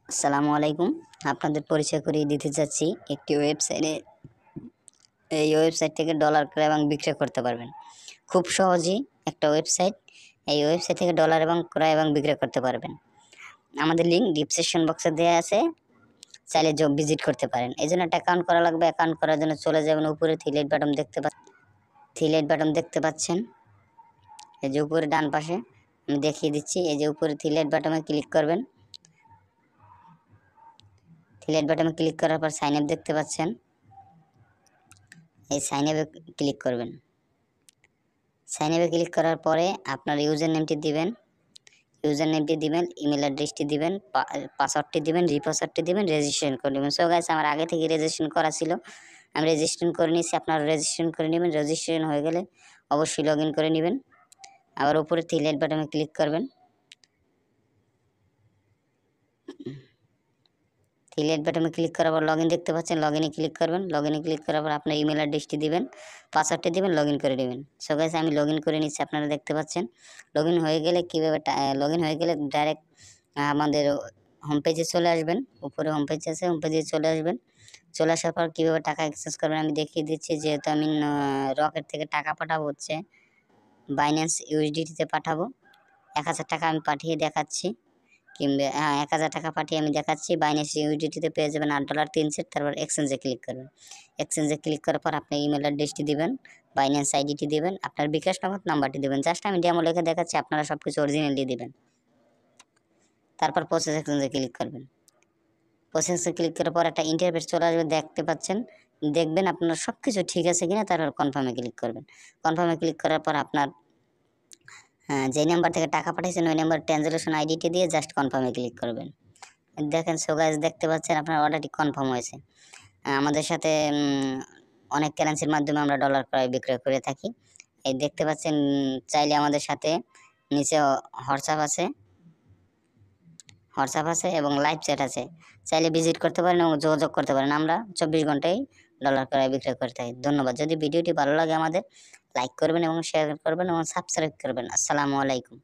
আসসালামু আলাইকুম। আপনাদের পরিচয় করিয়ে দিতে চাচ্ছি একটি ওয়েবসাইটে। এই ওয়েবসাইট থেকে ডলার ক্রয় এবং বিক্রয় করতে পারবেন খুব সহজেই। একটা ওয়েবসাইট, এই ওয়েবসাইট থেকে ডলার এবং ক্রয় এবং বিক্রয় করতে পারবেন। আমাদের লিঙ্ক ডিসক্রিপশন বক্সে দেওয়া আছে, চাইলে ভিজিট করতে পারেন। এই জন্য একটা অ্যাকাউন্ট করা লাগবে। অ্যাকাউন্ট করার জন্য চলে যাবেন উপরে থ্রি লাইট বাটন দেখতে পাচ্ছেন, এই যে উপরে ডান পাশে আমি দেখিয়ে দিচ্ছি। এই যে উপরে থ্রি লাইট বাটনে ক্লিক করবেন। থ্রি লাইট বাটনে ক্লিক করার পর সাইন আপ দেখতে পাচ্ছেন, এই সাইন আপে ক্লিক করবেন। সাইন আপে ক্লিক করার পরে আপনার ইউজার নেমটি দিবেন, ইমেল অ্যাড্রেসটি দিবেন, পাসওয়ার্ডটি দিবেন, রিপাসওয়ার্ডটি দিবেন, রেজিস্ট্রেশন করে নেবেন। সো গাইস, আমার আগে থেকে রেজিস্ট্রেশন করা ছিল, আমি রেজিস্ট্রেশন করে নিয়েছি। আপনারা রেজিস্ট্রেশন করে নেবেন। রেজিস্ট্রেশন হয়ে গেলে অবশ্যই লগ ইন করে নেবেন। আবার উপরে থ্রি লাইট বাটনে ক্লিক করবেন। থ্রি লাইট বাটনে ক্লিক করার পর লগ ইন দেখতে পাচ্ছেন, লগ ইনে ক্লিক করবেন। লগ ইনে ক্লিক করার পর আপনার ইমেল অ্যাড্রেসটি দিবেন, পাসওয়ার্ডটি দিবেন, লগ ইন করে নেবেন। সো গাইস, আমি লগ ইন করে নিচ্ছি, আপনারা দেখতে পাচ্ছেন। লগ ইন হয়ে গেলে কীভাবে লগ ইন হয়ে গেলে ডাইরেক্ট আমাদের হোম পেজে চলে আসবেন। উপরে হোম পেজ আছে, হোম পেজে চলে আসবেন। চলে আসার পর কীভাবে টাকা এক্সচেঞ্জ করবেন আমি দেখিয়ে দিচ্ছি। যেহেতু আমি রকেট থেকে টাকা পাঠাবো, হচ্ছে বাইন্যান্স ইউএসডিটিতে পাঠাবো। 1000 টাকা আমি পাঠিয়ে দেখাচ্ছি, কিংবা 1000 টাকা পাঠিয়ে আমি দেখাচ্ছি। বাইন্যান্স ইউএসডিটিতে পেয়ে যাবেন $8 3 সেট। তারপর এক্সচেঞ্জে ক্লিক করবেন। এক্সচেঞ্জে ক্লিক করার পর আপনি ইমেল অ্যাড্রেসটি দিবেন, বাইন্যান্স আইডিটি দিবেন, আপনার বিকাশ নগদ নাম্বারটি দিবেন। জাস্ট আমি ডেমো লিখে দেখাচ্ছি, আপনারা সব কিছু অরিজিনাল দিয়ে দিবেন। তারপর প্রসেস এক্সচেঞ্জে ক্লিক করবেন। প্রসেসে ক্লিক করার পর একটা ইন্টারফেস চলে আসবে, দেখতে পাচ্ছেন। দেখবেন আপনার সব কিছু ঠিক আছে কিনা, তারপর কনফার্মে ক্লিক করবেন। কনফার্মে ক্লিক করার পর আপনার যে নাম্বার থেকে টাকা পাঠিয়েছেন ওই নাম্বার ট্রানজ্যাকশন আইডিটি দিয়ে জাস্ট কনফার্মে ক্লিক করবেন। দেখেন, সো গাইস, দেখতে পাচ্ছেন আপনার অর্ডারটি কনফার্ম হয়েছে। আমাদের সাথে অনেক কারেন্সির মাধ্যমে আমরা ডলার ক্রয় বিক্রয় করে থাকি। এই দেখতে পাচ্ছেন, চাইলে আমাদের সাথে নিচে হোয়াটসঅ্যাপ আছে এবং লাইভ চ্যাট আছে, চাইলে ভিজিট করতে পারেন এবং যোগাযোগ করতে পারেন। আমরা 24 ঘন্টায় ডলার ক্রয় বিক্রয় করে থাকি। ধন্যবাদ। যদি ভিডিওটি ভালো লাগে আমাদের লাইক করবেন এবং শেয়ার করবেন এবং সাবস্ক্রাইব করবেন। আসসালামু আলাইকুম।